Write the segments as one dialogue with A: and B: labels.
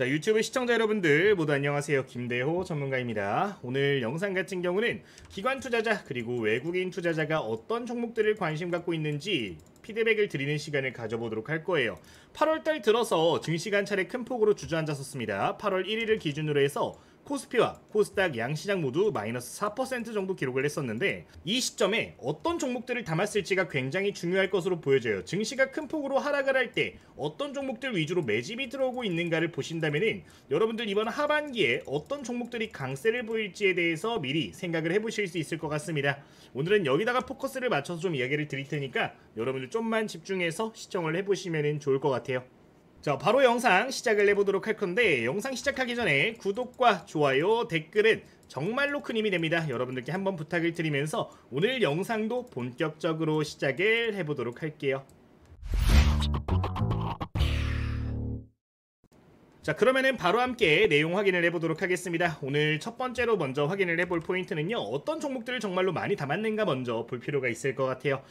A: 자, 유튜브 시청자 여러분들 모두 안녕하세요. 김대호 전문가입니다. 오늘 영상 같은 경우는 기관 투자자 그리고 외국인 투자자가 어떤 종목들을 관심 갖고 있는지 피드백을 드리는 시간을 가져보도록 할 거예요. 8월달 들어서 증시가 차례 큰 폭으로 주저앉았었습니다. 8월 1일을 기준으로 해서 코스피와 코스닥 양시장 모두 마이너스 4% 정도 기록을 했었는데, 이 시점에 어떤 종목들을 담았을지가 굉장히 중요할 것으로 보여져요. 증시가 큰 폭으로 하락을 할 때 어떤 종목들 위주로 매집이 들어오고 있는가를 보신다면은 여러분들 이번 하반기에 어떤 종목들이 강세를 보일지에 대해서 미리 생각을 해보실 수 있을 것 같습니다. 오늘은 여기다가 포커스를 맞춰서 좀 이야기를 드릴 테니까 여러분들 좀만 집중해서 시청을 해보시면 좋을 것 같아요. 자, 바로 영상 시작을 해보도록 할 건데, 영상 시작하기 전에 구독과 좋아요, 댓글은 정말로 큰 힘이 됩니다. 여러분들께 한번 부탁을 드리면서 오늘 영상도 본격적으로 시작을 해보도록 할게요. 자, 그러면은 바로 함께 내용 확인을 해보도록 하겠습니다. 오늘 첫 번째로 먼저 확인을 해볼 포인트는요, 어떤 종목들을 정말로 많이 담았는가 먼저 볼 필요가 있을 것 같아요.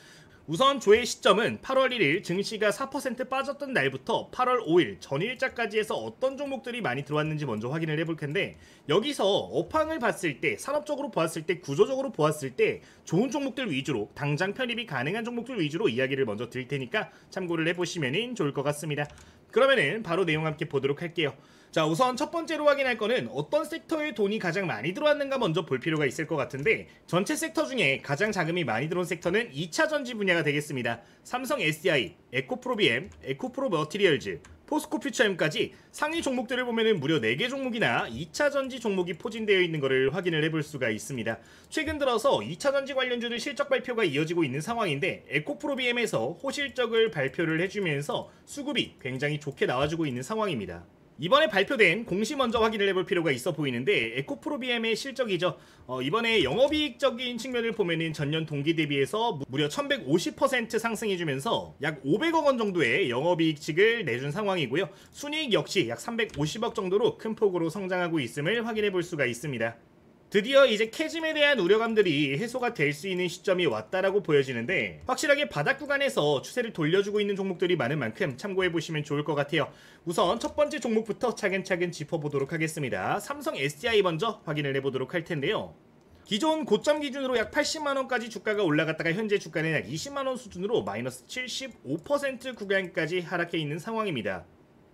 A: 우선 조회 시점은 8월 1일 증시가 4% 빠졌던 날부터 8월 5일 전일자까지 해서 어떤 종목들이 많이 들어왔는지 먼저 확인을 해볼 텐데, 여기서 업황을 봤을 때, 산업적으로 보았을 때, 구조적으로 보았을 때 좋은 종목들 위주로, 당장 편입이 가능한 종목들 위주로 이야기를 먼저 드릴 테니까 참고를 해보시면 좋을 것 같습니다. 그러면은 바로 내용 함께 보도록 할게요. 자, 우선 첫 번째로 확인할 거는 어떤 섹터에 돈이 가장 많이 들어왔는가 먼저 볼 필요가 있을 것 같은데, 전체 섹터 중에 가장 자금이 많이 들어온 섹터는 2차전지 분야가 되겠습니다. 삼성 SDI, 에코프로비엠, 에코프로머티리얼즈, 포스코퓨처엠까지 상위 종목들을 보면은 무려 4개 종목이나 2차전지 종목이 포진되어 있는 것을 확인을 해볼 수가 있습니다. 최근 들어서 2차전지 관련주들 실적 발표가 이어지고 있는 상황인데, 에코프로비엠에서 호실적을 발표를 해주면서 수급이 굉장히 좋게 나와주고 있는 상황입니다. 이번에 발표된 공시 먼저 확인을 해볼 필요가 있어 보이는데, 에코프로비엠의 실적이죠. 이번에 영업이익적인 측면을 보면은 전년 동기 대비해서 무려 1150% 상승해주면서 약 500억 원 정도의 영업이익칙을 내준 상황이고요. 순이익 역시 약 350억 정도로 큰 폭으로 성장하고 있음을 확인해 볼 수가 있습니다. 드디어 이제 캐즘에 대한 우려감들이 해소가 될 수 있는 시점이 왔다라고 보여지는데, 확실하게 바닥 구간에서 추세를 돌려주고 있는 종목들이 많은 만큼 참고해보시면 좋을 것 같아요. 우선 첫 번째 종목부터 차근차근 짚어보도록 하겠습니다. 삼성 SDI 먼저 확인을 해보도록 할 텐데요. 기존 고점 기준으로 약 80만원까지 주가가 올라갔다가 현재 주가는 약 20만원 수준으로 마이너스 75% 구간까지 하락해 있는 상황입니다.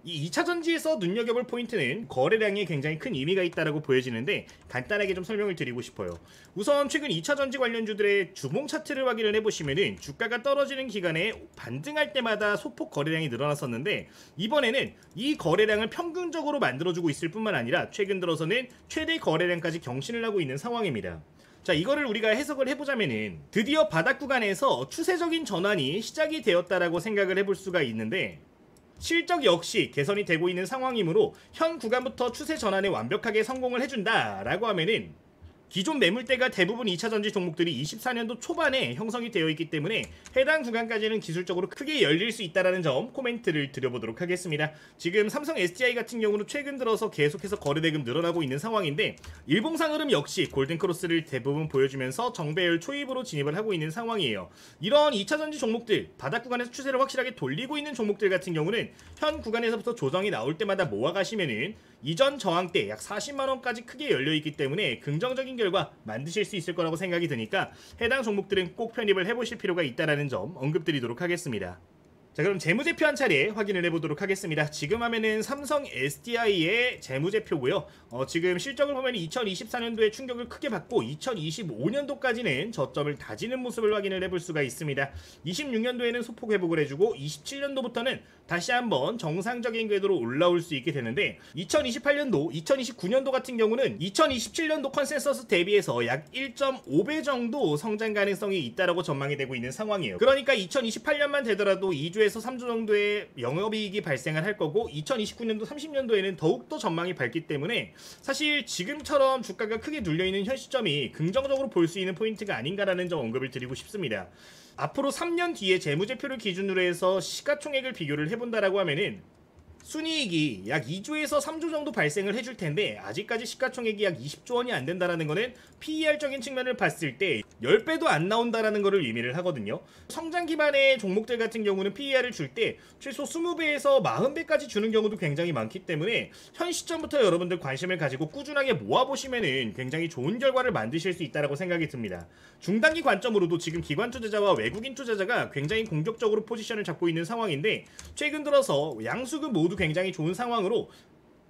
A: 이 2차전지에서 눈여겨볼 포인트는 거래량에 굉장히 큰 의미가 있다고 보여지는데, 간단하게 좀 설명을 드리고 싶어요. 우선 최근 2차전지 관련주들의 주봉 차트를 확인을 해보시면은 주가가 떨어지는 기간에 반등할 때마다 소폭 거래량이 늘어났었는데, 이번에는 이 거래량을 평균적으로 만들어주고 있을 뿐만 아니라 최근 들어서는 최대 거래량까지 경신을 하고 있는 상황입니다. 자, 이거를 우리가 해석을 해보자면은 드디어 바닥 구간에서 추세적인 전환이 시작이 되었다라고 생각을 해볼 수가 있는데, 실적 역시 개선이 되고 있는 상황이므로 현 구간부터 추세 전환에 완벽하게 성공을 해준다라고 하면은, 기존 매물대가 대부분 2차전지 종목들이 24년도 초반에 형성이 되어 있기 때문에 해당 구간까지는 기술적으로 크게 열릴 수 있다는 점 코멘트를 드려보도록 하겠습니다. 지금 삼성 SDI 같은 경우는 최근 들어서 계속해서 거래대금 늘어나고 있는 상황인데, 일봉상 흐름 역시 골든크로스를 대부분 보여주면서 정배열 초입으로 진입을 하고 있는 상황이에요. 이런 2차전지 종목들, 바닥 구간에서 추세를 확실하게 돌리고 있는 종목들 같은 경우는 현 구간에서부터 조정이 나올 때마다 모아가시면은 이전 저항대 약 40만원까지 크게 열려있기 때문에 긍정적인 결과 만드실 수 있을 거라고 생각이 드니까 해당 종목들은 꼭 편입을 해보실 필요가 있다는 점 언급드리도록 하겠습니다. 자, 그럼 재무제표 한 차례 확인을 해보도록 하겠습니다. 지금 화면은 삼성 SDI의 재무제표고요. 지금 실적을 보면 2024년도에 충격을 크게 받고 2025년도까지는 저점을 다지는 모습을 확인을 해볼 수가 있습니다. 26년도에는 소폭 회복을 해주고 27년도부터는 다시 한번 정상적인 궤도로 올라올 수 있게 되는데, 2028년도, 2029년도 같은 경우는 2027년도 컨센서스 대비해서 약 1.5배 정도 성장 가능성이 있다라고 전망이 되고 있는 상황이에요. 그러니까 2028년만 되더라도 2주에서 3주 정도의 영업이익이 발생을 할 거고, 2029년도, 30년도에는 더욱더 전망이 밝기 때문에 사실 지금처럼 주가가 크게 눌려있는 현 시점이 긍정적으로 볼 수 있는 포인트가 아닌가라는 점 언급을 드리고 싶습니다. 앞으로 3년 뒤에 재무제표를 기준으로 해서 시가총액을 비교를 해본다라고 하면은 순이익이 약 2조에서 3조 정도 발생을 해줄 텐데 아직까지 시가총액이 약 20조 원이 안 된다라는 거는 PER적인 측면을 봤을 때 10배도 안 나온다라는 거를 의미를 하거든요. 성장 기반의 종목들 같은 경우는 PER을 줄 때 최소 20배에서 40배까지 주는 경우도 굉장히 많기 때문에 현 시점부터 여러분들 관심을 가지고 꾸준하게 모아보시면은 굉장히 좋은 결과를 만드실 수 있다라고 생각이 듭니다. 중단기 관점으로도 지금 기관 투자자와 외국인 투자자가 굉장히 공격적으로 포지션을 잡고 있는 상황인데 최근 들어서 양수급 모두 굉장히 좋은 상황으로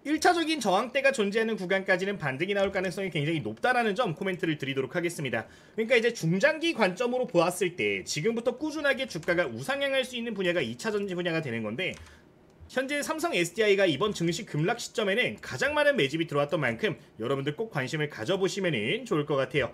A: 1차적인 저항대가 존재하는 구간까지는 반등이 나올 가능성이 굉장히 높다라는 점 코멘트를 드리도록 하겠습니다. 그러니까 이제 중장기 관점으로 보았을 때 지금부터 꾸준하게 주가가 우상향할 수 있는 분야가 2차전지 분야가 되는 건데 현재 삼성 SDI가 이번 증시 급락 시점에는 가장 많은 매집이 들어왔던 만큼 여러분들 꼭 관심을 가져보시면 좋을 것 같아요.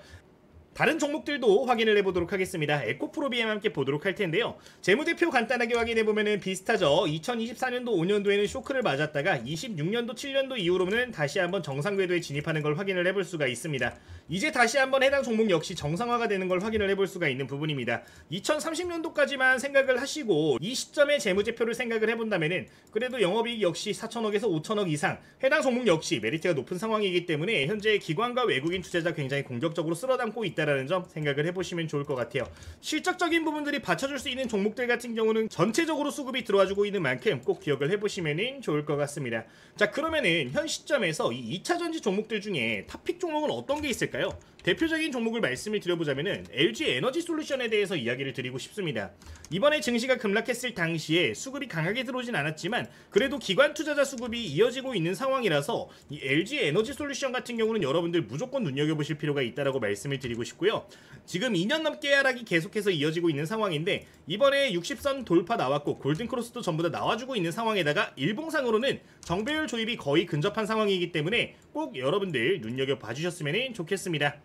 A: 다른 종목들도 확인을 해보도록 하겠습니다. 에코프로비엠 함께 보도록 할 텐데요. 재무제표 간단하게 확인해보면 비슷하죠. 2024년도 5년도에는 쇼크를 맞았다가 26년도 7년도 이후로는 다시 한번 정상 궤도에 진입하는 걸 확인을 해볼 수가 있습니다. 이제 다시 한번 해당 종목 역시 정상화가 되는 걸 확인을 해볼 수가 있는 부분입니다. 2030년도까지만 생각을 하시고 이 시점에 재무제표를 생각을 해본다면 그래도 영업이익 역시 4천억에서 5천억 이상 해당 종목 역시 메리트가 높은 상황이기 때문에 현재 기관과 외국인 투자자 굉장히 공격적으로 쓸어담고 있다 라는 점 생각을 해보시면 좋을 것 같아요. 실적적인 부분들이 받쳐줄 수 있는 종목들 같은 경우는 전체적으로 수급이 들어와주고 있는 만큼 꼭 기억을 해보시면 좋을 것 같습니다. 자, 그러면은 현 시점에서 이 2차전지 종목들 중에 탑픽 종목은 어떤 게 있을까요? 대표적인 종목을 말씀을 드려보자면은 LG 에너지 솔루션에 대해서 이야기를 드리고 싶습니다. 이번에 증시가 급락했을 당시에 수급이 강하게 들어오진 않았지만 그래도 기관 투자자 수급이 이어지고 있는 상황이라서 이 LG 에너지 솔루션 같은 경우는 여러분들 무조건 눈여겨보실 필요가 있다라고 말씀을 드리고 싶고요. 지금 2년 넘게 하락이 계속해서 이어지고 있는 상황인데 이번에 60선 돌파 나왔고 골든크로스도 전부 다 나와주고 있는 상황에다가 일봉상으로는 정배열 조입이 거의 근접한 상황이기 때문에 꼭 여러분들 눈여겨봐 주셨으면 좋겠습니다.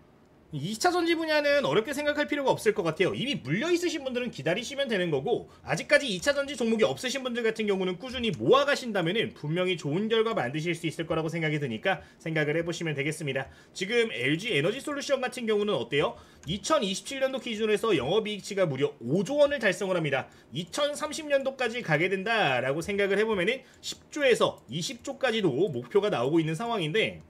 A: 2차전지 분야는 어렵게 생각할 필요가 없을 것 같아요. 이미 물려있으신 분들은 기다리시면 되는 거고 아직까지 2차전지 종목이 없으신 분들 같은 경우는 꾸준히 모아가신다면 분명히 좋은 결과 만드실 수 있을 거라고 생각이 드니까 생각을 해보시면 되겠습니다. 지금 LG 에너지 솔루션 같은 경우는 어때요? 2027년도 기준으로 해서 영업이익치가 무려 5조 원을 달성을 합니다. 2030년도까지 가게 된다라고 생각을 해보면 10조에서 20조까지도 목표가 나오고 있는 상황인데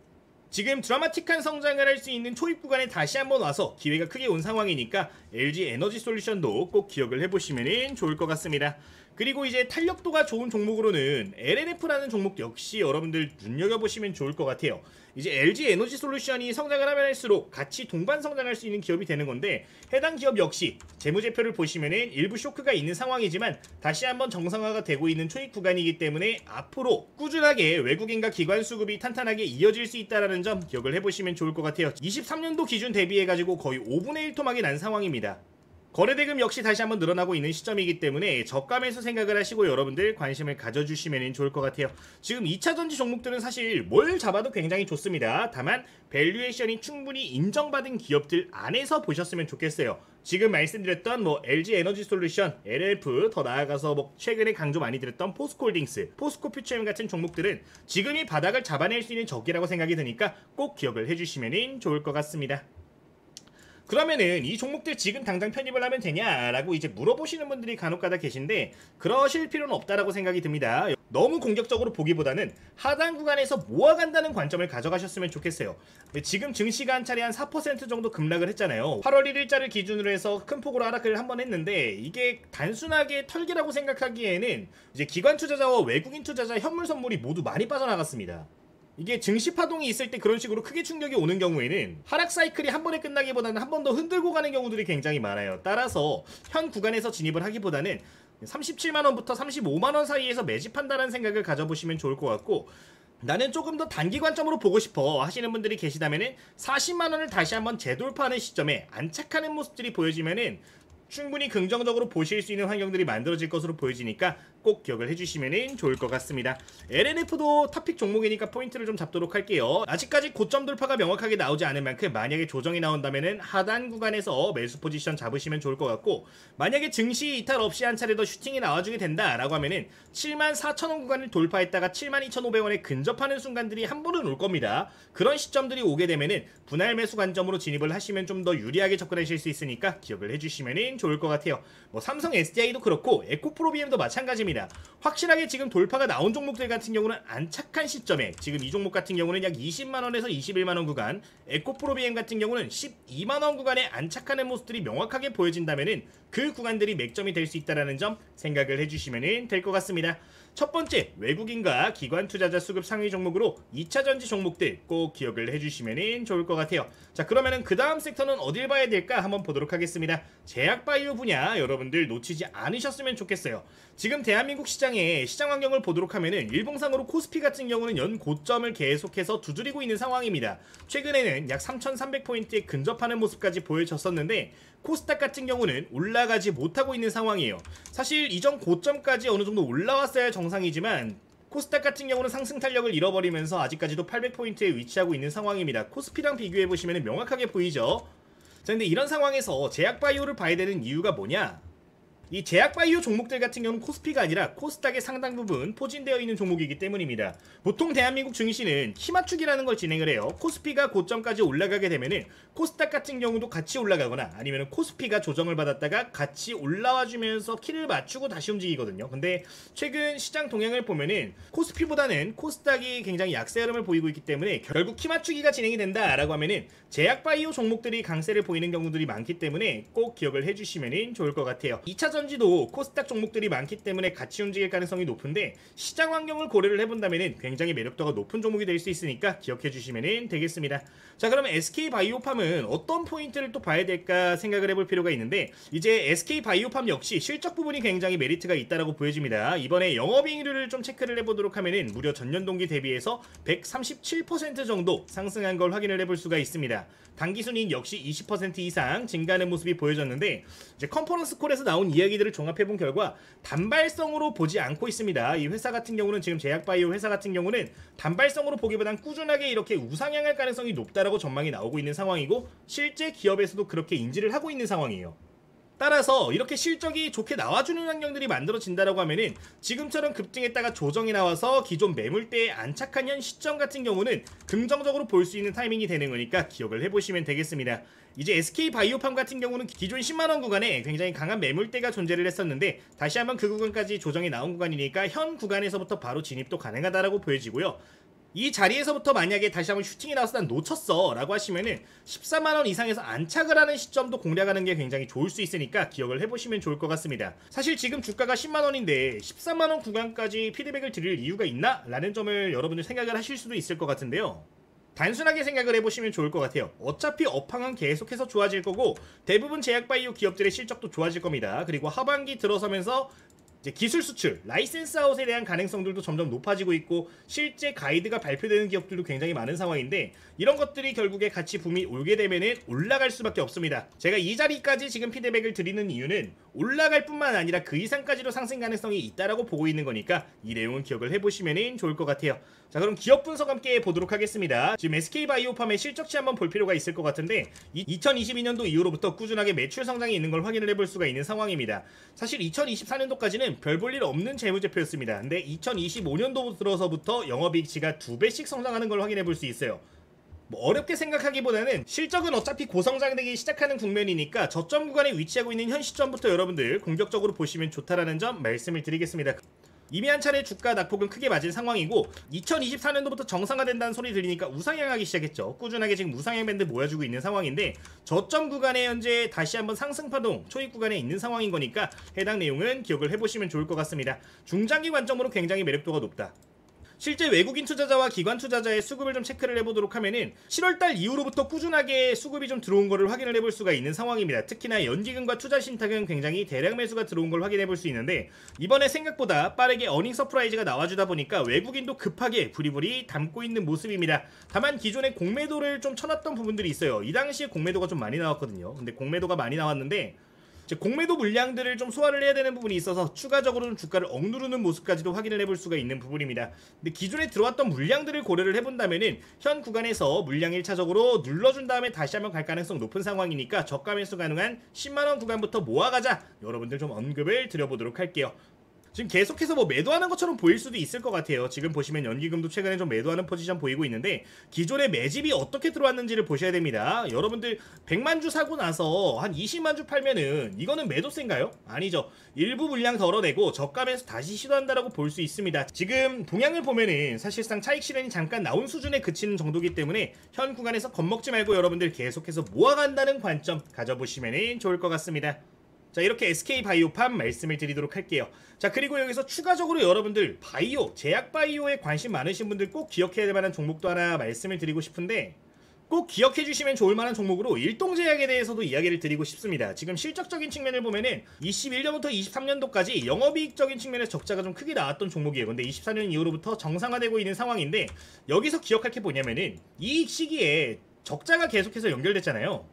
A: 지금 드라마틱한 성장을 할 수 있는 초입 구간에 다시 한번 와서 기회가 크게 온 상황이니까 LG 에너지 솔루션도 꼭 기억을 해보시면 좋을 것 같습니다. 그리고 이제 탄력도가 좋은 종목으로는 LNF라는 종목 역시 여러분들 눈여겨보시면 좋을 것 같아요. 이제 LG 에너지 솔루션이 성장을 하면 할수록 같이 동반 성장할 수 있는 기업이 되는 건데 해당 기업 역시 재무제표를 보시면은 일부 쇼크가 있는 상황이지만 다시 한번 정상화가 되고 있는 초입 구간이기 때문에 앞으로 꾸준하게 외국인과 기관 수급이 탄탄하게 이어질 수 있다는 점 기억을 해보시면 좋을 것 같아요. 23년도 기준 대비해가지고 거의 5분의 1 토막이 난 상황입니다. 거래대금 역시 다시 한번 늘어나고 있는 시점이기 때문에 저가매수 생각을 하시고 여러분들 관심을 가져주시면 좋을 것 같아요. 지금 2차전지 종목들은 사실 뭘 잡아도 굉장히 좋습니다. 다만 밸류에이션이 충분히 인정받은 기업들 안에서 보셨으면 좋겠어요. 지금 말씀드렸던 LG 에너지 솔루션, LF, 더 나아가서 최근에 강조 많이 드렸던 포스코홀딩스, 포스코퓨처엠 같은 종목들은 지금이 바닥을 잡아낼 수 있는 적기라고 생각이 드니까 꼭 기억을 해주시면 좋을 것 같습니다. 그러면은 이 종목들 지금 당장 편입을 하면 되냐라고 이제 물어보시는 분들이 간혹가다 계신데 그러실 필요는 없다라고 생각이 듭니다. 너무 공격적으로 보기보다는 하단 구간에서 모아간다는 관점을 가져가셨으면 좋겠어요. 지금 증시가 한 차례 한 4% 정도 급락을 했잖아요. 8월 1일자를 기준으로 해서 큰 폭으로 하락을 한번 했는데 이게 단순하게 털기라고 생각하기에는 이제 기관 투자자와 외국인 투자자 현물 선물이 모두 많이 빠져나갔습니다. 이게 증시 파동이 있을 때 그런 식으로 크게 충격이 오는 경우에는 하락 사이클이 한 번에 끝나기보다는 한 번 더 흔들고 가는 경우들이 굉장히 많아요. 따라서 현 구간에서 진입을 하기보다는 37만원부터 35만원 사이에서 매집한다는 생각을 가져보시면 좋을 것 같고 나는 조금 더 단기 관점으로 보고 싶어 하시는 분들이 계시다면 40만원을 다시 한번 재돌파하는 시점에 안착하는 모습들이 보여지면은 충분히 긍정적으로 보실 수 있는 환경들이 만들어질 것으로 보여지니까 꼭 기억을 해주시면 좋을 것 같습니다. LNF도 탑픽 종목이니까 포인트를 좀 잡도록 할게요. 아직까지 고점 돌파가 명확하게 나오지 않은 만큼 만약에 조정이 나온다면 하단 구간에서 매수 포지션 잡으시면 좋을 것 같고 만약에 증시 이탈 없이 한 차례 더 슈팅이 나와주게 된다라고 하면은 74,000원 구간을 돌파했다가 72,500원에 근접하는 순간들이 한 번은 올 겁니다. 그런 시점들이 오게 되면은 분할 매수 관점으로 진입을 하시면 좀 더 유리하게 접근하실 수 있으니까 기억을 해주시면 좋을 것 같아요. 뭐 삼성 SDI도 그렇고 에코프로비엠도 마찬가지입니다. 확실하게 지금 돌파가 나온 종목들 같은 경우는 안착한 시점에 지금 이 종목 같은 경우는 약 20만원에서 21만원 구간, 에코프로비엠 같은 경우는 12만원 구간에 안착하는 모습들이 명확하게 보여진다면은 그 구간들이 맥점이 될 수 있다는 점 생각을 해주시면 될 것 같습니다. 첫 번째, 외국인과 기관 투자자 수급 상위 종목으로 2차 전지 종목들 꼭 기억을 해주시면 좋을 것 같아요. 자, 그러면은 그 다음 섹터는 어딜 봐야 될까 한번 보도록 하겠습니다. 제약바이오 분야 여러분들 놓치지 않으셨으면 좋겠어요. 지금 대한민국 시장의 시장 환경을 보도록 하면은 일봉상으로 코스피 같은 경우는 연 고점을 계속해서 두드리고 있는 상황입니다. 최근에는 약 3,300포인트에 근접하는 모습까지 보여졌었는데 코스닥 같은 경우는 올라가지 못하고 있는 상황이에요. 사실 이전 고점까지 어느 정도 올라왔어야 정상이지만 코스닥 같은 경우는 상승 탄력을 잃어버리면서 아직까지도 800포인트에 위치하고 있는 상황입니다. 코스피랑 비교해보시면 명확하게 보이죠. 자, 근데 이런 상황에서 제약바이오를 봐야 되는 이유가 뭐냐? 이 제약바이오 종목들 같은 경우는 코스피가 아니라 코스닥의 상당 부분 포진되어 있는 종목이기 때문입니다. 보통 대한민국 증시는 키맞추기라는 걸 진행을 해요. 코스피가 고점까지 올라가게 되면은 코스닥 같은 경우도 같이 올라가거나 아니면 코스피가 조정을 받았다가 같이 올라와주면서 키를 맞추고 다시 움직이거든요. 근데 최근 시장 동향을 보면은 코스피보다는 코스닥이 굉장히 약세 흐름을 보이고 있기 때문에 결국 키맞추기가 진행이 된다라고 하면은 제약바이오 종목들이 강세를 보이는 경우들이 많기 때문에 꼭 기억을 해주시면 좋을 것 같아요. 2차 전지도 코스닥 종목들이 많기 때문에 같이 움직일 가능성이 높은데 시장 환경을 고려를 해본다면 굉장히 매력도가 높은 종목이 될 수 있으니까 기억해 주시면 되겠습니다. 자, 그러면 SK바이오팜은 어떤 포인트를 또 봐야 될까 생각을 해볼 필요가 있는데 이제 SK바이오팜 역시 실적 부분이 굉장히 메리트가 있다라고 보여집니다. 이번에 영업이익률을 좀 체크를 해보도록 하면은 무려 전년 동기 대비해서 137% 정도 상승한 걸 확인을 해볼 수가 있습니다. 당기순이익 역시 20% 이상 증가하는 모습이 보여졌는데 이제 컨퍼런스 콜에서 나온 이야기들을 종합해본 결과 단발성으로 보지 않고 있습니다. 이 회사 같은 경우는 지금 제약바이오 회사 같은 경우는 단발성으로 보기보단 꾸준하게 이렇게 우상향할 가능성이 높다라고 전망이 나오고 있는 상황이고 실제 기업에서도 그렇게 인지를 하고 있는 상황이에요. 따라서 이렇게 실적이 좋게 나와주는 환경들이 만들어진다라고 하면은 지금처럼 급등했다가 조정이 나와서 기존 매물대에 안착한 현 시점 같은 경우는 긍정적으로 볼 수 있는 타이밍이 되는 거니까 기억을 해보시면 되겠습니다. 이제 SK바이오팜 같은 경우는 기존 10만원 구간에 굉장히 강한 매물대가 존재를 했었는데 다시 한번 그 구간까지 조정이 나온 구간이니까 현 구간에서부터 바로 진입도 가능하다라고 보여지고요. 이 자리에서부터 만약에 다시 한번 슈팅이 나와서 난 놓쳤어 라고 하시면은 14만원 이상에서 안착을 하는 시점도 공략하는 게 굉장히 좋을 수 있으니까 기억을 해보시면 좋을 것 같습니다. 사실 지금 주가가 10만원인데 14만원 구간까지 피드백을 드릴 이유가 있나? 라는 점을 여러분들 생각을 하실 수도 있을 것 같은데요. 단순하게 생각을 해보시면 좋을 것 같아요. 어차피 업황은 계속해서 좋아질 거고 대부분 제약바이오 기업들의 실적도 좋아질 겁니다. 그리고 하반기 들어서면서 이제 기술 수출, 라이센스 아웃에 대한 가능성들도 점점 높아지고 있고 실제 가이드가 발표되는 기업들도 굉장히 많은 상황인데 이런 것들이 결국에 같이 붐이 올게 되면은 올라갈 수밖에 없습니다. 제가 이 자리까지 지금 피드백을 드리는 이유는 올라갈 뿐만 아니라 그 이상까지도 상승 가능성이 있다라고 보고 있는 거니까 이 내용은 기억을 해보시면 좋을 것 같아요. 자, 그럼 기업 분석 함께 보도록 하겠습니다. 지금 SK바이오팜의 실적치 한번 볼 필요가 있을 것 같은데 2022년도 이후로부터 꾸준하게 매출 성장이 있는 걸 확인을 해볼 수가 있는 상황입니다. 사실 2024년도까지는 별 볼 일 없는 재무제표였습니다. 근데 2025년도 들어서부터 영업이익치가 2배씩 성장하는 걸 확인해 볼 수 있어요. 뭐 어렵게 생각하기보다는 실적은 어차피 고성장되기 시작하는 국면이니까 저점 구간에 위치하고 있는 현 시점부터 여러분들 공격적으로 보시면 좋다라는 점 말씀을 드리겠습니다. 이미 한 차례 주가 낙폭은 크게 맞은 상황이고 2024년도부터 정상화된다는 소리 들리니까 우상향하기 시작했죠. 꾸준하게 지금 우상향 밴드 모여주고 있는 상황인데 저점 구간에 현재 다시 한번 상승파동 초입 구간에 있는 상황인 거니까 해당 내용은 기억을 해보시면 좋을 것 같습니다. 중장기 관점으로 굉장히 매력도가 높다. 실제 외국인 투자자와 기관 투자자의 수급을 좀 체크를 해보도록 하면은 7월달 이후로부터 꾸준하게 수급이 좀 들어온 거를 확인을 해볼 수가 있는 상황입니다. 특히나 연기금과 투자신탁은 굉장히 대량 매수가 들어온 걸 확인해 볼 수 있는데 이번에 생각보다 빠르게 어닝 서프라이즈가 나와주다 보니까 외국인도 급하게 부리부리 담고 있는 모습입니다. 다만 기존에 공매도를 좀 쳐놨던 부분들이 있어요. 이 당시에 공매도가 좀 많이 나왔거든요. 근데 공매도가 많이 나왔는데 공매도 물량들을 좀 소화를 해야 되는 부분이 있어서 추가적으로 좀 주가를 억누르는 모습까지도 확인을 해볼 수가 있는 부분입니다. 근데 기존에 들어왔던 물량들을 고려를 해본다면은 현 구간에서 물량 1차적으로 눌러준 다음에 다시 한번 갈 가능성 높은 상황이니까 저가 매수 가능한 10만원 구간부터 모아가자 여러분들 좀 언급을 드려보도록 할게요. 지금 계속해서 뭐 매도하는 것처럼 보일 수도 있을 것 같아요. 지금 보시면 연기금도 최근에 좀 매도하는 포지션 보이고 있는데 기존의 매집이 어떻게 들어왔는지를 보셔야 됩니다. 여러분들 100만 주 사고 나서 한 20만 주 팔면은 이거는 매도세인가요? 아니죠. 일부 물량 덜어내고 저가에서 다시 시도한다라고 볼 수 있습니다. 지금 동향을 보면은 사실상 차익 실현이 잠깐 나온 수준에 그치는 정도이기 때문에 현 구간에서 겁먹지 말고 여러분들 계속해서 모아간다는 관점 가져보시면 좋을 것 같습니다. 자, 이렇게 SK바이오팜 말씀을 드리도록 할게요. 자, 그리고 여기서 추가적으로 여러분들 바이오, 제약바이오에 관심 많으신 분들 꼭 기억해야 될 만한 종목도 하나 말씀을 드리고 싶은데 꼭 기억해 주시면 좋을 만한 종목으로 일동제약에 대해서도 이야기를 드리고 싶습니다. 지금 실적적인 측면을 보면은 21년부터 23년도까지 영업이익적인 측면에서 적자가 좀 크게 나왔던 종목이에요. 근데 24년 이후로부터 정상화되고 있는 상황인데 여기서 기억할 게 뭐냐면은 이 시기에 적자가 계속해서 연결됐잖아요.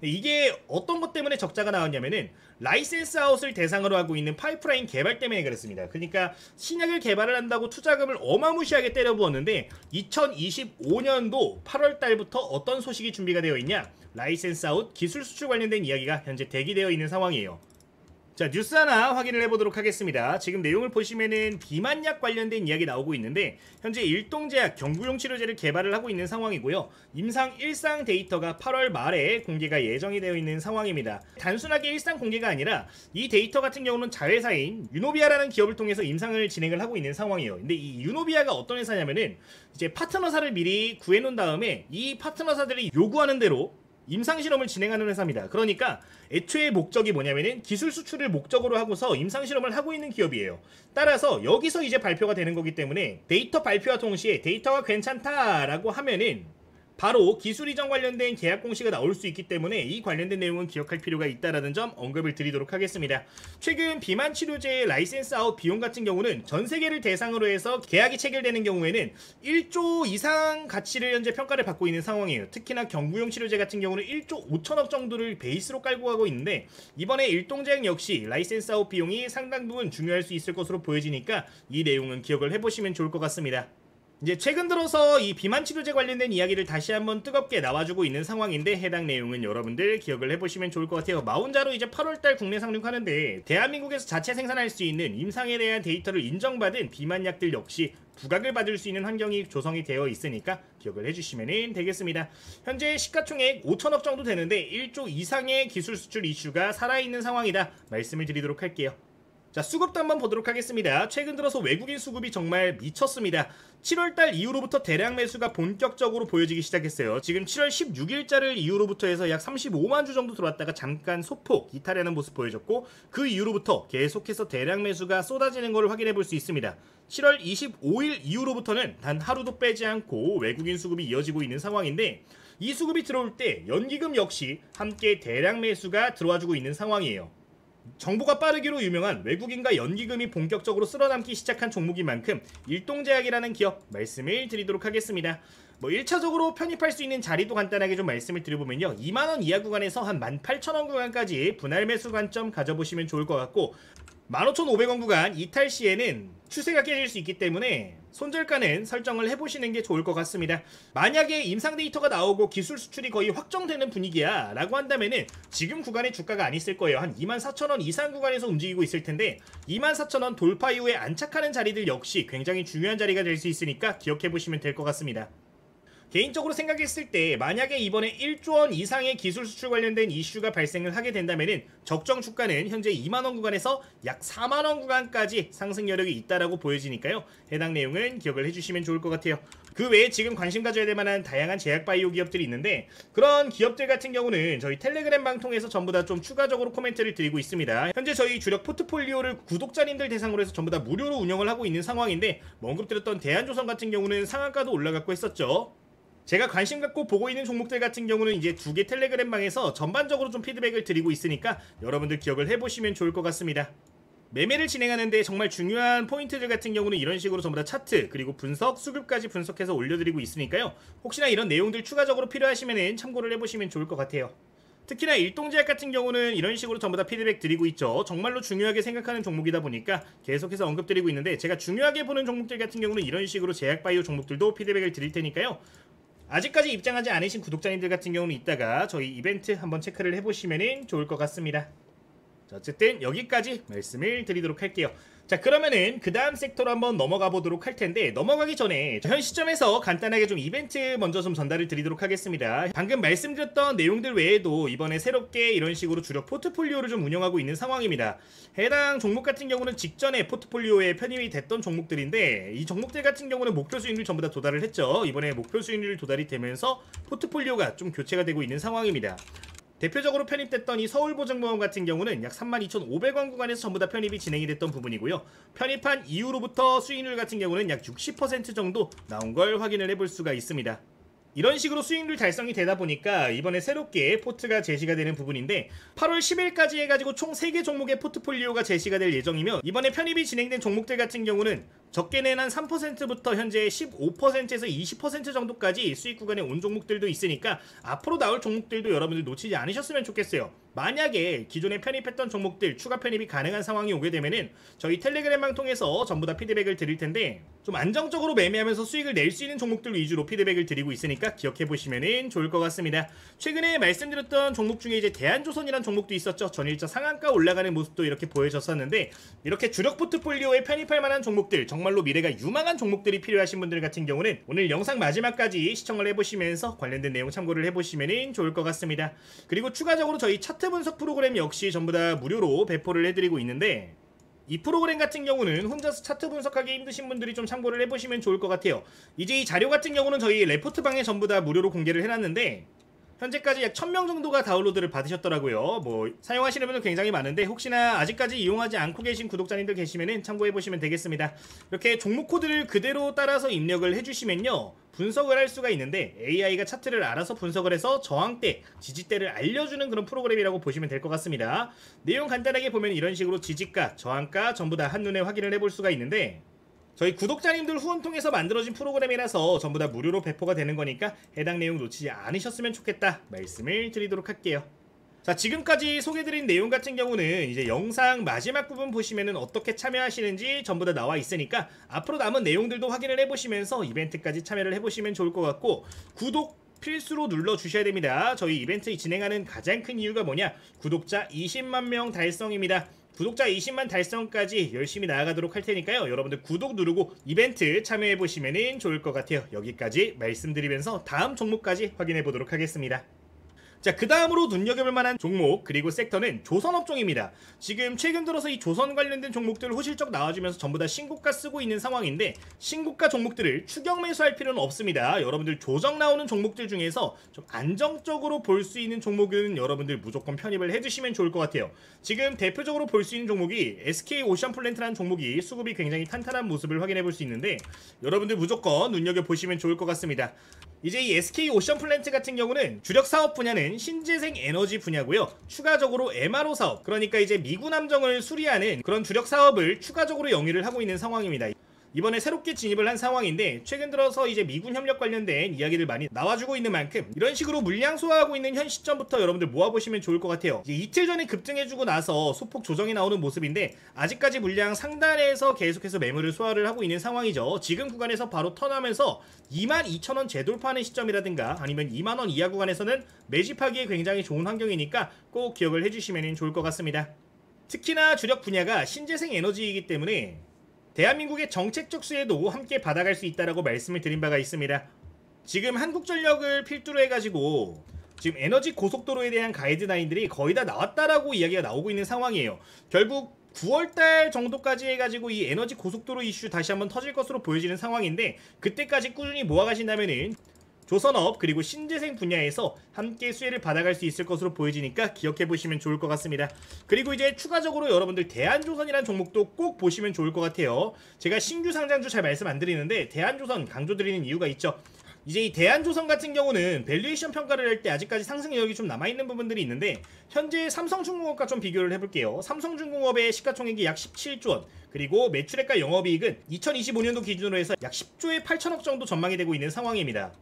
A: 이게 어떤 것 때문에 적자가 나왔냐면은 라이센스 아웃을 대상으로 하고 있는 파이프라인 개발 때문에 그렇습니다. 그러니까 신약을 개발을 한다고 투자금을 어마무시하게 때려부었는데 2025년도 8월 달부터 어떤 소식이 준비가 되어 있냐? 라이센스 아웃 기술 수출 관련된 이야기가 현재 대기되어 있는 상황이에요. 자, 뉴스 하나 확인을 해보도록 하겠습니다. 지금 내용을 보시면은 비만약 관련된 이야기 나오고 있는데 현재 일동제약 경구용 치료제를 개발을 하고 있는 상황이고요. 임상 1상 데이터가 8월 말에 공개가 예정이 되어 있는 상황입니다. 단순하게 1상 공개가 아니라 이 데이터 같은 경우는 자회사인 유노비아라는 기업을 통해서 임상을 진행을 하고 있는 상황이에요. 근데 이 유노비아가 어떤 회사냐면은 이제 파트너사를 미리 구해놓은 다음에 이 파트너사들이 요구하는 대로 임상실험을 진행하는 회사입니다. 그러니까 애초에 목적이 뭐냐면은 기술 수출을 목적으로 하고서 임상실험을 하고 있는 기업이에요. 따라서 여기서 이제 발표가 되는 거기 때문에 데이터 발표와 동시에 데이터가 괜찮다라고 하면은 바로 기술 이전 관련된 계약 공시가 나올 수 있기 때문에 이 관련된 내용은 기억할 필요가 있다는 점 언급을 드리도록 하겠습니다. 최근 비만 치료제의 라이센스 아웃 비용 같은 경우는 전 세계를 대상으로 해서 계약이 체결되는 경우에는 1조 이상 가치를 현재 평가를 받고 있는 상황이에요. 특히나 경구용 치료제 같은 경우는 1조 5천억 정도를 베이스로 깔고 가고 있는데 이번에 일동제약 역시 라이센스 아웃 비용이 상당 부분 중요할 수 있을 것으로 보여지니까 이 내용은 기억을 해보시면 좋을 것 같습니다. 이제 최근 들어서 이 비만 치료제 관련된 이야기를 다시 한번 뜨겁게 나와주고 있는 상황인데 해당 내용은 여러분들 기억을 해보시면 좋을 것 같아요. 마운자로 이제 8월달 국내 상륙하는데 대한민국에서 자체 생산할 수 있는 임상에 대한 데이터를 인정받은 비만약들 역시 부각을 받을 수 있는 환경이 조성이 되어 있으니까 기억을 해주시면 되겠습니다. 현재 시가총액 5천억 정도 되는데 1조 이상의 기술 수출 이슈가 살아있는 상황이다 말씀을 드리도록 할게요. 자, 수급도 한번 보도록 하겠습니다. 최근 들어서 외국인 수급이 정말 미쳤습니다. 7월달 이후로부터 대량 매수가 본격적으로 보여지기 시작했어요. 지금 7월 16일자를 이후로부터 해서 약 35만 주 정도 들어왔다가 잠깐 소폭 이탈하는 모습 보여줬고 그 이후로부터 계속해서 대량 매수가 쏟아지는 것을 확인해 볼 수 있습니다. 7월 25일 이후로부터는 단 하루도 빼지 않고 외국인 수급이 이어지고 있는 상황인데 이 수급이 들어올 때 연기금 역시 함께 대량 매수가 들어와주고 있는 상황이에요. 정보가 빠르기로 유명한 외국인과 연기금이 본격적으로 쓸어담기 시작한 종목인 만큼 일동제약이라는 기업 말씀을 드리도록 하겠습니다. 1차적으로 편입할 수 있는 자리도 간단하게 좀 말씀을 드려보면요. 2만원 이하 구간에서 한 18,000원 구간까지 분할 매수 관점 가져보시면 좋을 것 같고 15,500원 구간 이탈 시에는 추세가 깨질 수 있기 때문에 손절가는 설정을 해보시는 게 좋을 것 같습니다. 만약에 임상 데이터가 나오고 기술 수출이 거의 확정되는 분위기야 라고 한다면은 지금 구간의 주가가 안 있을 거예요. 한 24,000원 이상 구간에서 움직이고 있을 텐데 24,000원 돌파 이후에 안착하는 자리들 역시 굉장히 중요한 자리가 될 수 있으니까 기억해 보시면 될 것 같습니다. 개인적으로 생각했을 때 만약에 이번에 1조 원 이상의 기술 수출 관련된 이슈가 발생을 하게 된다면은 적정 주가는 현재 2만원 구간에서 약 4만원 구간까지 상승 여력이 있다라고 보여지니까요. 해당 내용은 기억을 해주시면 좋을 것 같아요. 그 외에 지금 관심 가져야 될 만한 다양한 제약바이오 기업들이 있는데 그런 기업들 같은 경우는 저희 텔레그램 방통에서 전부 다 좀 추가적으로 코멘트를 드리고 있습니다. 현재 저희 주력 포트폴리오를 구독자님들 대상으로 해서 전부 다 무료로 운영을 하고 있는 상황인데 언급드렸던 대한조선 같은 경우는 상한가도 올라갔고 했었죠. 제가 관심 갖고 보고 있는 종목들 같은 경우는 이제 2개 텔레그램 방에서 전반적으로 좀 피드백을 드리고 있으니까 여러분들 기억을 해보시면 좋을 것 같습니다. 매매를 진행하는데 정말 중요한 포인트들 같은 경우는 이런 식으로 전부 다 차트 그리고 분석, 수급까지 분석해서 올려드리고 있으니까요. 혹시나 이런 내용들 추가적으로 필요하시면 참고를 해보시면 좋을 것 같아요. 특히나 일동제약 같은 경우는 이런 식으로 전부 다 피드백 드리고 있죠. 정말로 중요하게 생각하는 종목이다 보니까 계속해서 언급드리고 있는데 제가 중요하게 보는 종목들 같은 경우는 이런 식으로 제약바이오 종목들도 피드백을 드릴 테니까요. 아직까지 입장하지 않으신 구독자님들 같은 경우는 이따가 저희 이벤트 한번 체크를 해보시면 좋을 것 같습니다. 자, 어쨌든 여기까지 말씀을 드리도록 할게요. 자, 그러면은 그 다음 섹터로 한번 넘어가 보도록 할 텐데, 넘어가기 전에 현 시점에서 간단하게 좀 이벤트 먼저 좀 전달을 드리도록 하겠습니다. 방금 말씀드렸던 내용들 외에도 이번에 새롭게 이런 식으로 주력 포트폴리오를 좀 운영하고 있는 상황입니다. 해당 종목 같은 경우는 직전에 포트폴리오에 편입이 됐던 종목들인데, 이 종목들 같은 경우는 목표 수익률 전부 다 도달을 했죠. 이번에 목표 수익률 도달이 되면서 포트폴리오가 좀 교체가 되고 있는 상황입니다. 대표적으로 편입됐던 이 서울보증보험 같은 경우는 약 32,500원 구간에서 전부 다 편입이 진행이 됐던 부분이고요. 편입한 이후로부터 수익률 같은 경우는 약 60% 정도 나온 걸 확인을 해볼 수가 있습니다. 이런 식으로 수익률 달성이 되다 보니까 이번에 새롭게 포트가 제시가 되는 부분인데, 8월 10일까지 해가지고 총 3개 종목의 포트폴리오가 제시가 될 예정이며, 이번에 편입이 진행된 종목들 같은 경우는 적게는 한 3%부터 현재 15%에서 20% 정도까지 수익 구간에 온 종목들도 있으니까 앞으로 나올 종목들도 여러분들 놓치지 않으셨으면 좋겠어요. 만약에 기존에 편입했던 종목들 추가 편입이 가능한 상황이 오게 되면은 저희 텔레그램방 통해서 전부 다 피드백을 드릴 텐데, 좀 안정적으로 매매하면서 수익을 낼 수 있는 종목들 위주로 피드백을 드리고 있으니까 기억해 보시면은 좋을 것 같습니다. 최근에 말씀드렸던 종목 중에 이제 대한조선이라는 종목도 있었죠. 전일자 상한가 올라가는 모습도 이렇게 보여졌었는데, 이렇게 주력 포트폴리오에 편입할 만한 종목들, 정말로 미래가 유망한 종목들이 필요하신 분들 같은 경우는 오늘 영상 마지막까지 시청을 해보시면서 관련된 내용 참고를 해보시면 좋을 것 같습니다. 그리고 추가적으로 저희 차트 분석 프로그램 역시 전부 다 무료로 배포를 해드리고 있는데, 이 프로그램 같은 경우는 혼자서 차트 분석하기 힘드신 분들이 좀 참고를 해보시면 좋을 것 같아요. 이제 이 자료 같은 경우는 저희 레포트방에 전부 다 무료로 공개를 해놨는데, 현재까지 약 1000명 정도가 다운로드를 받으셨더라고요. 뭐 사용하시는 분들 굉장히 많은데, 혹시나 아직까지 이용하지 않고 계신 구독자님들 계시면은 참고해보시면 되겠습니다. 이렇게 종목 코드를 그대로 따라서 입력을 해주시면요, 분석을 할 수가 있는데 AI가 차트를 알아서 분석을 해서 저항대, 지지대를 알려주는 그런 프로그램이라고 보시면 될 것 같습니다. 내용 간단하게 보면 이런 식으로 지지가, 저항가 전부 다 한눈에 확인을 해볼 수가 있는데, 저희 구독자님들 후원 통해서 만들어진 프로그램이라서 전부 다 무료로 배포가 되는 거니까 해당 내용 놓치지 않으셨으면 좋겠다 말씀을 드리도록 할게요. 자, 지금까지 소개드린 내용 같은 경우는 이제 영상 마지막 부분 보시면은 어떻게 참여하시는지 전부 다 나와 있으니까 앞으로 남은 내용들도 확인을 해보시면서 이벤트까지 참여를 해보시면 좋을 것 같고, 구독 필수로 눌러주셔야 됩니다. 저희 이벤트 진행하는 가장 큰 이유가 뭐냐? 구독자 20만 명 달성입니다. 구독자 20만 달성까지 열심히 나아가도록 할 테니까요. 여러분들 구독 누르고 이벤트 참여해보시면 좋을 것 같아요. 여기까지 말씀드리면서 다음 종목까지 확인해 보도록 하겠습니다. 자, 그 다음으로 눈여겨볼 만한 종목 그리고 섹터는 조선업종입니다. 지금 최근 들어서 이 조선 관련된 종목들 호실적 나와주면서 전부 다 신고가 쓰고 있는 상황인데, 신고가 종목들을 추격 매수할 필요는 없습니다. 여러분들 조정 나오는 종목들 중에서 좀 안정적으로 볼 수 있는 종목은 여러분들 무조건 편입을 해주시면 좋을 것 같아요. 지금 대표적으로 볼 수 있는 종목이 SK 오션플랜트라는 종목이 수급이 굉장히 탄탄한 모습을 확인해 볼 수 있는데, 여러분들 무조건 눈여겨보시면 좋을 것 같습니다. 이제 이 SK 오션플랜트 같은 경우는 주력 사업 분야는 신재생 에너지 분야고요. 추가적으로 MRO 사업, 그러니까 이제 미군 함정을 수리하는 그런 주력 사업을 추가적으로 영위를 하고 있는 상황입니다. 이번에 새롭게 진입을 한 상황인데, 최근 들어서 이제 미군 협력 관련된 이야기들 많이 나와주고 있는 만큼 이런 식으로 물량 소화하고 있는 현 시점부터 여러분들 모아보시면 좋을 것 같아요. 이틀 전에 급등해주고 나서 소폭 조정이 나오는 모습인데, 아직까지 물량 상단에서 계속해서 매물을 소화를 하고 있는 상황이죠. 지금 구간에서 바로 턴하면서 22,000원 재돌파하는 시점이라든가 아니면 2만원 이하 구간에서는 매집하기에 굉장히 좋은 환경이니까 꼭 기억을 해주시면 좋을 것 같습니다. 특히나 주력 분야가 신재생 에너지이기 때문에 대한민국의 정책적 수혜도 함께 받아갈 수 있다라고 말씀을 드린 바가 있습니다. 지금 한국전력을 필두로 해가지고 지금 에너지 고속도로에 대한 가이드라인들이 거의 다 나왔다라고 이야기가 나오고 있는 상황이에요. 결국 9월달 정도까지 해가지고 이 에너지 고속도로 이슈 다시 한번 터질 것으로 보여지는 상황인데, 그때까지 꾸준히 모아가신다면은 조선업 그리고 신재생 분야에서 함께 수혜를 받아갈 수 있을 것으로 보여지니까 기억해보시면 좋을 것 같습니다. 그리고 이제 추가적으로 여러분들 대한조선이라는 종목도 꼭 보시면 좋을 것 같아요. 제가 신규 상장주 잘 말씀 안 드리는데 대한조선 강조드리는 이유가 있죠. 이제 이 대한조선 같은 경우는 밸류에이션 평가를 할 때 아직까지 상승 여력이 좀 남아있는 부분들이 있는데, 현재 삼성중공업과 좀 비교를 해볼게요. 삼성중공업의 시가총액이 약 17조 원, 그리고 매출액과 영업이익은 2025년도 기준으로 해서 약 10조에 8천억 정도 전망이 되고 있는 상황입니다.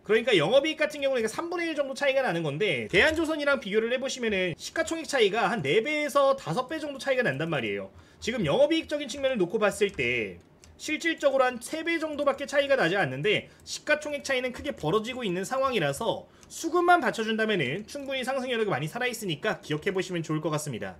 A: 그러니까 영업이익 같은 경우는 3분의 1 정도 차이가 나는 건데, 대한조선이랑 비교를 해보시면은 시가총액 차이가 한 4배에서 5배 정도 차이가 난단 말이에요. 지금 영업이익적인 측면을 놓고 봤을 때 실질적으로 한 3배 정도밖에 차이가 나지 않는데, 시가총액 차이는 크게 벌어지고 있는 상황이라서 수급만 받쳐준다면은 충분히 상승 여력이 많이 살아있으니까 기억해보시면 좋을 것 같습니다.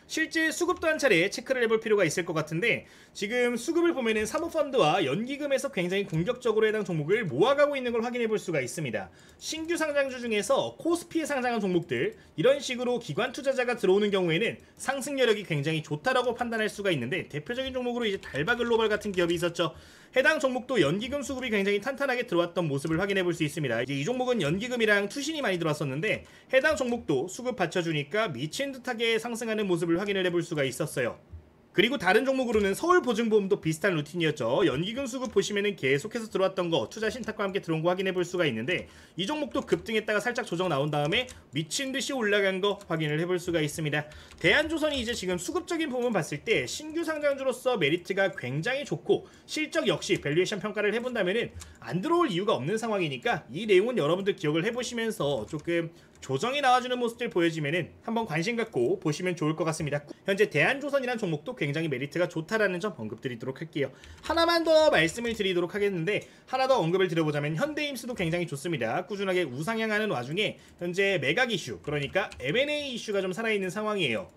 A: 실제 수급도 한 차례 체크를 해볼 필요가 있을 것 같은데, 지금 수급을 보면은 사모펀드와 연기금에서 굉장히 공격적으로 해당 종목을 모아가고 있는 걸 확인해 볼 수가 있습니다. 신규 상장주 중에서 코스피에 상장한 종목들, 이런 식으로 기관 투자자가 들어오는 경우에는 상승 여력이 굉장히 좋다라고 판단할 수가 있는데, 대표적인 종목으로 이제 달바글로벌 같은 기업이 있었죠. 해당 종목도 연기금 수급이 굉장히 탄탄하게 들어왔던 모습을 확인해 볼 수 있습니다. 이제 이 종목은 연기금이랑 투신이 많이 들어왔었는데, 해당 종목도 수급 받쳐주니까 미친 듯하게 상승하는 모습을 확인을 해볼 수가 있었어요. 그리고 다른 종목으로는 서울보증보험도 비슷한 루틴이었죠. 연기금 수급 보시면은 계속해서 들어왔던 거, 투자 신탁과 함께 들어온 거 확인해 볼 수가 있는데, 이 종목도 급등했다가 살짝 조정 나온 다음에 미친 듯이 올라간 거 확인을 해볼 수가 있습니다. 대한조선이 이제 지금 수급적인 부분 봤을 때 신규 상장주로서 메리트가 굉장히 좋고, 실적 역시 밸류에이션 평가를 해본다면은 안 들어올 이유가 없는 상황이니까, 이 내용은 여러분들 기억을 해보시면서 조금 조정이 나와주는 모습들 보여지면은 한번 관심 갖고 보시면 좋을 것 같습니다. 현재 대한조선이라는 종목도 굉장히 메리트가 좋다라는 점 언급드리도록 할게요. 하나만 더 말씀을 드리도록 하겠는데, 하나 더 언급을 드려보자면 현대임수도 굉장히 좋습니다. 꾸준하게 우상향하는 와중에 현재 매각 이슈, 그러니까 M&A 이슈가 좀 살아있는 상황이에요.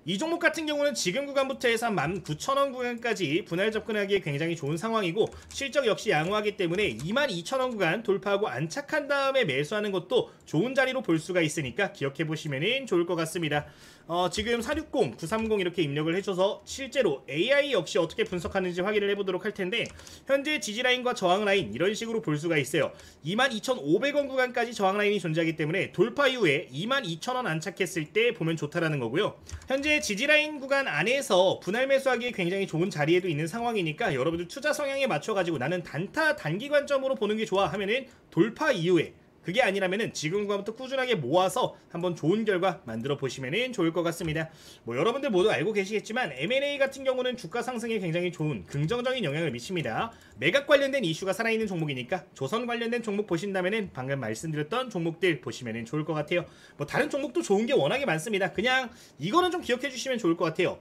A: 이 종목 같은 경우는 지금 구간부터 해서 19,000원 구간까지 분할 접근하기에 굉장히 좋은 상황이고, 실적 역시 양호하기 때문에 22,000원 구간 돌파하고 안착한 다음에 매수하는 것도 좋은 자리로 볼 수가 있으니까 기억해보시면 좋을 것 같습니다. 지금 460, 930 이렇게 입력을 해줘서 실제로 AI 역시 어떻게 분석하는지 확인을 해보도록 할 텐데, 현재 지지라인과 저항라인 이런 식으로 볼 수가 있어요. 22,500원 구간까지 저항라인이 존재하기 때문에 돌파 이후에 22,000원 안착했을 때 보면 좋다라는 거고요. 현재 지지라인 구간 안에서 분할 매수하기에 굉장히 좋은 자리에도 있는 상황이니까, 여러분들 투자 성향에 맞춰가지고 나는 단타 단기 관점으로 보는 게 좋아 하면은 돌파 이후에, 그게 아니라면은 지금 구간부터 꾸준하게 모아서 한번 좋은 결과 만들어 보시면 좋을 것 같습니다. 뭐 여러분들 모두 알고 계시겠지만 M&A 같은 경우는 주가 상승에 굉장히 좋은 긍정적인 영향을 미칩니다. 매각 관련된 이슈가 살아있는 종목이니까 조선 관련된 종목 보신다면은 방금 말씀드렸던 종목들 보시면 좋을 것 같아요. 뭐 다른 종목도 좋은 게 워낙에 많습니다. 그냥 이거는 좀 기억해 주시면 좋을 것 같아요.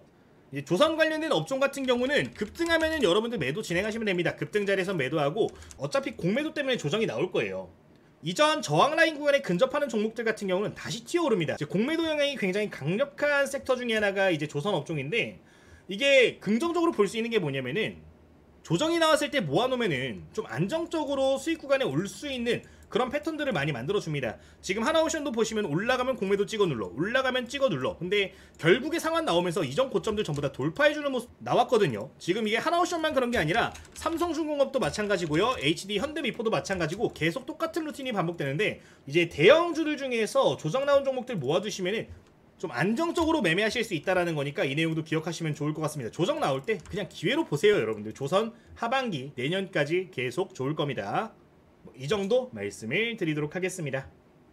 A: 이제 조선 관련된 업종 같은 경우는 급등하면은 여러분들 매도 진행하시면 됩니다. 급등 자리에서 매도하고 어차피 공매도 때문에 조정이 나올 거예요. 이전 저항 라인 구간에 근접하는 종목들 같은 경우는 다시 튀어오릅니다. 이제 공매도 영향이 굉장히 강력한 섹터 중에 하나가 이제 조선 업종인데, 이게 긍정적으로 볼 수 있는 게 뭐냐면은, 조정이 나왔을 때 모아놓으면은 좀 안정적으로 수익 구간에 올 수 있는 그런 패턴들을 많이 만들어줍니다. 지금 하나오션도 보시면 올라가면 공매도 찍어 눌러, 올라가면 찍어 눌러. 근데 결국에 상환 나오면서 이전 고점들 전부 다 돌파해주는 모습 나왔거든요. 지금 이게 하나오션만 그런 게 아니라 삼성중공업도 마찬가지고요, HD 현대미포도 마찬가지고 계속 똑같은 루틴이 반복되는데, 이제 대형주들 중에서 조정 나온 종목들 모아두시면은 좀 안정적으로 매매하실 수 있다라는 거니까 이 내용도 기억하시면 좋을 것 같습니다. 조정 나올 때 그냥 기회로 보세요, 여러분들. 조선 하반기 내년까지 계속 좋을 겁니다. 이 정도 말씀을 드리도록 하겠습니다.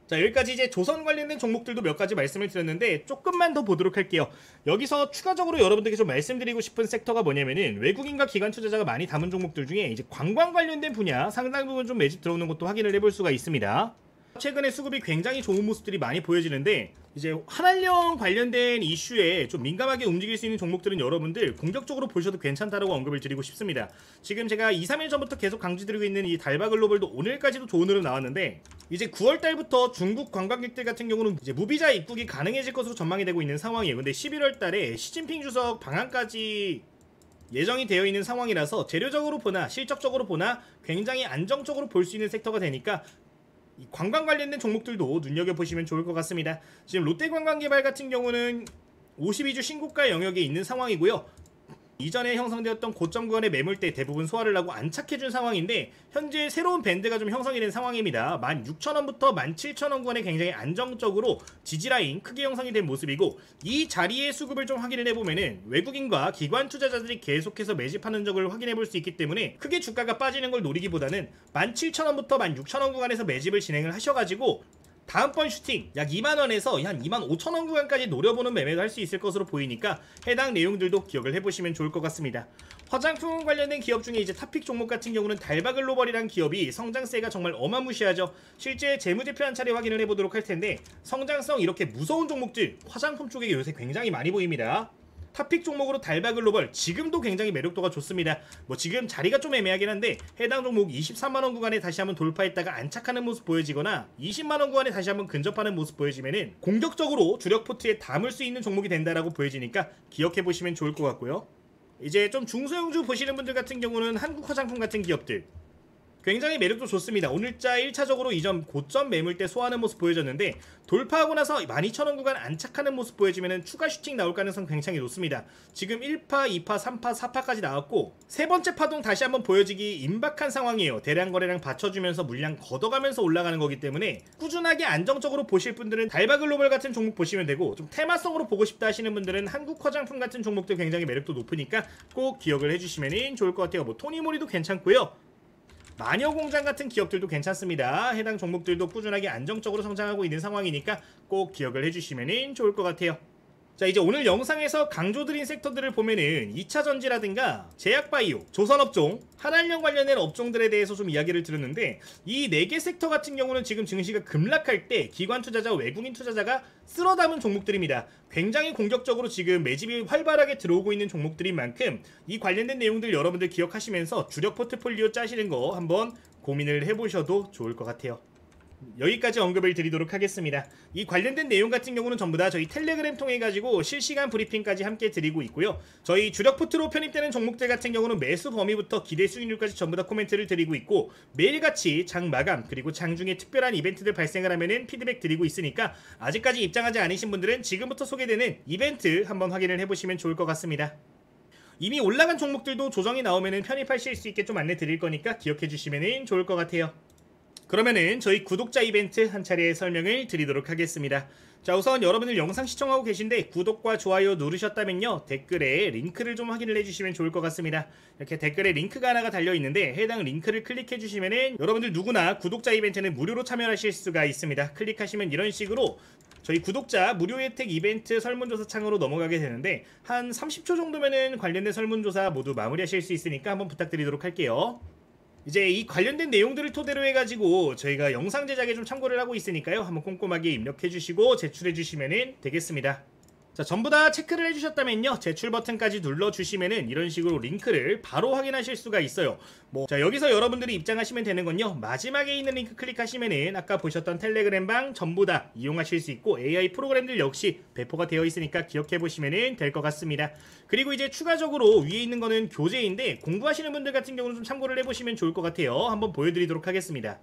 A: 자, 여기까지 이제 조선 관련된 종목들도 몇 가지 말씀을 드렸는데, 조금만 더 보도록 할게요. 여기서 추가적으로 여러분들께 좀 말씀드리고 싶은 섹터가 뭐냐면은, 외국인과 기관 투자자가 많이 담은 종목들 중에 이제 관광 관련된 분야 상당 부분 좀 매집 들어오는 것도 확인을 해볼 수가 있습니다. 최근에 수급이 굉장히 좋은 모습들이 많이 보여지는데, 이제 한한령 관련된 이슈에 좀 민감하게 움직일 수 있는 종목들은 여러분들 공격적으로 보셔도 괜찮다라고 언급을 드리고 싶습니다. 지금 제가 2, 3일 전부터 계속 강조드리고 있는 이 달바글로벌도 오늘까지도 좋은 흐름 나왔는데, 이제 9월달부터 중국 관광객들 같은 경우는 이제 무비자 입국이 가능해질 것으로 전망이 되고 있는 상황이에요. 근데 11월달에 시진핑 주석 방한까지 예정이 되어 있는 상황이라서 재료적으로 보나 실적적으로 보나 굉장히 안정적으로 볼 수 있는 섹터가 되니까, 이 관광 관련된 종목들도 눈여겨보시면 좋을 것 같습니다. 지금 롯데관광개발 같은 경우는 52주 신고가 영역에 있는 상황이고요. 이전에 형성되었던 고점 구간의 매물대 대부분 소화를 하고 안착해준 상황인데, 현재 새로운 밴드가 좀 형성이 된 상황입니다. 16,000원부터 17,000원 구간에 굉장히 안정적으로 지지라인 크게 형성이 된 모습이고, 이 자리의 수급을 좀 확인을 해보면은 외국인과 기관 투자자들이 계속해서 매집하는 적을 확인해 볼 수 있기 때문에, 크게 주가가 빠지는 걸 노리기보다는 17,000원부터 16,000원 구간에서 매집을 진행을 하셔가지고 다음번 슈팅 약 2만원에서 한 25,000원 구간까지 노려보는 매매도 할 수 있을 것으로 보이니까 해당 내용들도 기억을 해보시면 좋을 것 같습니다. 화장품 관련된 기업 중에 이제 탑픽 종목 같은 경우는 달바글로벌이란 기업이 성장세가 정말 어마무시하죠. 실제 재무제표 한 차례 확인을 해보도록 할 텐데, 성장성 이렇게 무서운 종목들 화장품 쪽에 요새 굉장히 많이 보입니다. 탑픽 종목으로 달바 글로벌 지금도 굉장히 매력도가 좋습니다. 뭐 지금 자리가 좀 애매하긴 한데 해당 종목 23만원 구간에 다시 한번 돌파했다가 안착하는 모습 보여지거나 20만원 구간에 다시 한번 근접하는 모습 보여지면은 공격적으로 주력 포트에 담을 수 있는 종목이 된다라고 보여지니까 기억해 보시면 좋을 것 같고요. 이제 좀 중소형주 보시는 분들 같은 경우는 한국 화장품 같은 기업들 굉장히 매력도 좋습니다. 오늘자 1차적으로 이전 고점 매물대 소화하는 모습 보여졌는데 돌파하고 나서 12,000원 구간 안착하는 모습 보여지면 추가 슈팅 나올 가능성 굉장히 높습니다. 지금 1파, 2파, 3파, 4파까지 나왔고 세 번째 파동 다시 한번 보여지기 임박한 상황이에요. 대량 거래량 받쳐주면서 물량 걷어가면서 올라가는 거기 때문에 꾸준하게 안정적으로 보실 분들은 달바 글로벌 같은 종목 보시면 되고, 좀 테마성으로 보고 싶다 하시는 분들은 한국 화장품 같은 종목들 굉장히 매력도 높으니까 꼭 기억을 해주시면 좋을 것 같아요. 뭐 토니모리도 괜찮고요. 마녀공장 같은 기업들도 괜찮습니다. 해당 종목들도 꾸준하게 안정적으로 성장하고 있는 상황이니까 꼭 기억을 해주시면 좋을 것 같아요. 자, 이제 오늘 영상에서 강조드린 섹터들을 보면은 2차전지라든가 제약바이오, 조선업종, 한한령 관련된 업종들에 대해서 좀 이야기를 드렸는데, 이 4개 섹터 같은 경우는 지금 증시가 급락할 때 기관 투자자, 외국인 투자자가 쓸어 담은 종목들입니다. 굉장히 공격적으로 지금 매집이 활발하게 들어오고 있는 종목들인 만큼 이 관련된 내용들 여러분들 기억하시면서 주력 포트폴리오 짜시는 거 한번 고민을 해보셔도 좋을 것 같아요. 여기까지 언급을 드리도록 하겠습니다. 이 관련된 내용 같은 경우는 전부 다 저희 텔레그램 통해 가지고 실시간 브리핑까지 함께 드리고 있고요. 저희 주력 포트로 편입되는 종목들 같은 경우는 매수 범위부터 기대 수익률까지 전부 다 코멘트를 드리고 있고, 매일같이 장 마감 그리고 장중에 특별한 이벤트들 발생을 하면은 피드백 드리고 있으니까 아직까지 입장하지 않으신 분들은 지금부터 소개되는 이벤트 한번 확인을 해보시면 좋을 것 같습니다. 이미 올라간 종목들도 조정이 나오면은 편입하실 수 있게 좀 안내 드릴 거니까 기억해 주시면 좋을 것 같아요. 그러면은 저희 구독자 이벤트 한 차례 설명을 드리도록 하겠습니다. 자, 우선 여러분들 영상 시청하고 계신데 구독과 좋아요 누르셨다면요, 댓글에 링크를 좀 확인을 해주시면 좋을 것 같습니다. 이렇게 댓글에 링크가 하나가 달려있는데 해당 링크를 클릭해주시면은 여러분들 누구나 구독자 이벤트는 무료로 참여하실 수가 있습니다. 클릭하시면 이런 식으로 저희 구독자 무료 혜택 이벤트 설문조사 창으로 넘어가게 되는데, 한 30초 정도면은 관련된 설문조사 모두 마무리하실 수 있으니까 한번 부탁드리도록 할게요. 이제 이 관련된 내용들을 토대로 해가지고 저희가 영상 제작에 좀 참고를 하고 있으니까요, 한번 꼼꼼하게 입력해주시고 제출해주시면 되겠습니다. 자, 전부 다 체크를 해주셨다면요, 제출 버튼까지 눌러주시면은 이런 식으로 링크를 바로 확인하실 수가 있어요. 자, 여기서 여러분들이 입장하시면 되는 건요, 마지막에 있는 링크 클릭하시면은 아까 보셨던 텔레그램방 전부 다 이용하실 수 있고 AI 프로그램들 역시 배포가 되어 있으니까 기억해 보시면 될 것 같습니다. 그리고 이제 추가적으로 위에 있는 거는 교재인데 공부하시는 분들 같은 경우는 좀 참고를 해보시면 좋을 것 같아요. 한번 보여드리도록 하겠습니다.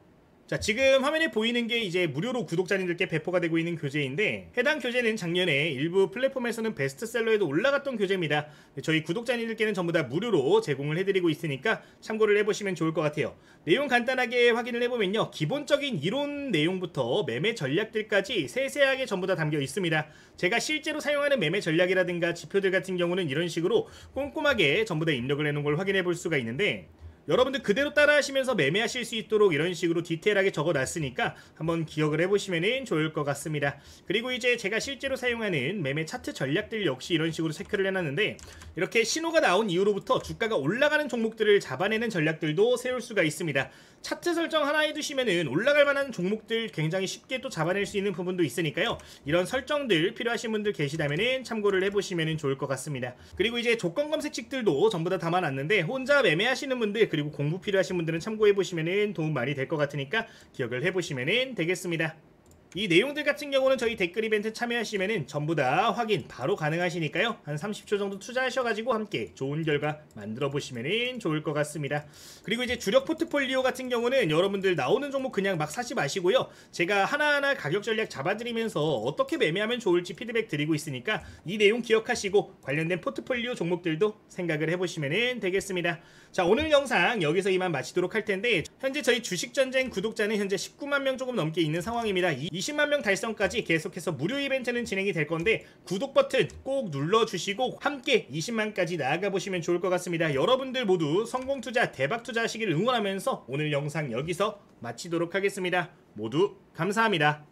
A: 자, 지금 화면에 보이는 게 이제 무료로 구독자님들께 배포가 되고 있는 교재인데, 해당 교재는 작년에 일부 플랫폼에서는 베스트셀러에도 올라갔던 교재입니다. 저희 구독자님들께는 전부 다 무료로 제공을 해드리고 있으니까 참고를 해보시면 좋을 것 같아요. 내용 간단하게 확인을 해보면요, 기본적인 이론 내용부터 매매 전략들까지 세세하게 전부 다 담겨 있습니다. 제가 실제로 사용하는 매매 전략이라든가 지표들 같은 경우는 이런 식으로 꼼꼼하게 전부 다 입력을 해놓은 걸 확인해 볼 수가 있는데, 여러분들 그대로 따라 하시면서 매매하실 수 있도록 이런 식으로 디테일하게 적어놨으니까 한번 기억을 해보시면 좋을 것 같습니다. 그리고 이제 제가 실제로 사용하는 매매 차트 전략들 역시 이런 식으로 체크를 해놨는데, 이렇게 신호가 나온 이후로부터 주가가 올라가는 종목들을 잡아내는 전략들도 세울 수가 있습니다. 차트 설정 하나 해두시면은 올라갈 만한 종목들 굉장히 쉽게 또 잡아낼 수 있는 부분도 있으니까요, 이런 설정들 필요하신 분들 계시다면은 참고를 해보시면 좋을 것 같습니다. 그리고 이제 조건 검색식들도 전부 다 담아놨는데, 혼자 매매하시는 분들 그리고 공부 필요하신 분들은 참고해보시면 도움 많이 될 것 같으니까 기억을 해보시면 되겠습니다. 이 내용들 같은 경우는 저희 댓글 이벤트 참여하시면은 전부 다 확인 바로 가능하시니까요, 한 30초 정도 투자하셔가지고 함께 좋은 결과 만들어 보시면 좋을 것 같습니다. 그리고 이제 주력 포트폴리오 같은 경우는 여러분들 나오는 종목 그냥 막 사지 마시고요, 제가 하나하나 가격 전략 잡아드리면서 어떻게 매매하면 좋을지 피드백 드리고 있으니까 이 내용 기억하시고 관련된 포트폴리오 종목들도 생각을 해보시면 되겠습니다. 자, 오늘 영상 여기서 이만 마치도록 할 텐데, 현재 저희 주식전쟁 구독자는 현재 19만 명 조금 넘게 있는 상황입니다. 20만 명 달성까지 계속해서 무료 이벤트는 진행이 될 건데, 구독 버튼 꼭 눌러주시고 함께 20만까지 나아가 보시면 좋을 것 같습니다. 여러분들 모두 성공 투자, 대박 투자 하시길 응원하면서 오늘 영상 여기서 마치도록 하겠습니다. 모두 감사합니다.